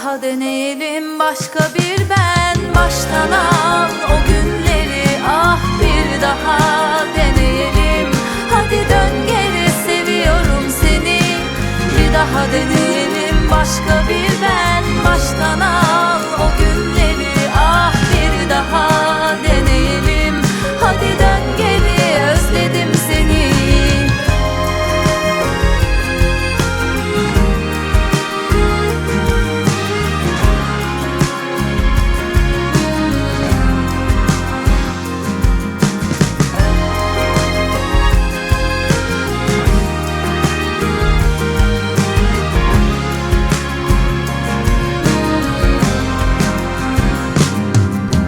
daha deneyelim başka bir ben. Baştan al o günleri, ah bir daha deneyelim. Hadi dön geri, seviyorum seni. Bir daha deneyelim başka bir ben. Baştan al o günleri, ah bir daha deneyelim. Hadi dön geri, özledim seni.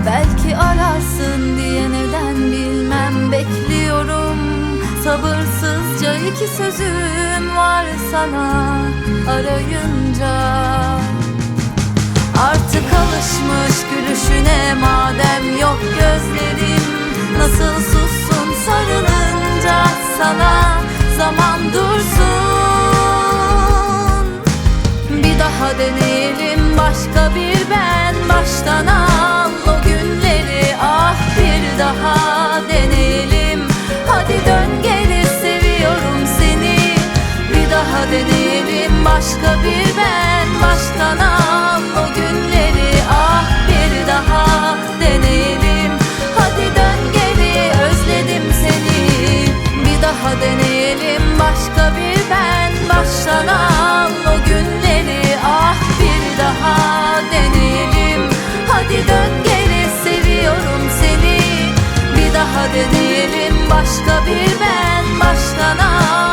Belki ararsın diye neden bilmem, bekliyorum sabırsızca. İki sözüm var sana arayınca. Artık alışmış gülüşüne madem yok gözlerim, nasıl sussun sarılınca sana, zaman dursun. Bir daha deneyelim başka bir ben. Baştan al o günleri, ah bir daha deneyelim. Hadi dön geri, seviyorum seni. Bir daha deneyelim başka bir ben. Baştan al o günleri, ah bir daha deneyelim. Hadi dön geri, özledim seni. Bir daha deneyelim başka bir ben. Baştan al o günleri, ah bir daha deneyelim. Hadi dön geri, seviyorum seni. Bir daha deneyelim başka bir ben. Baştan al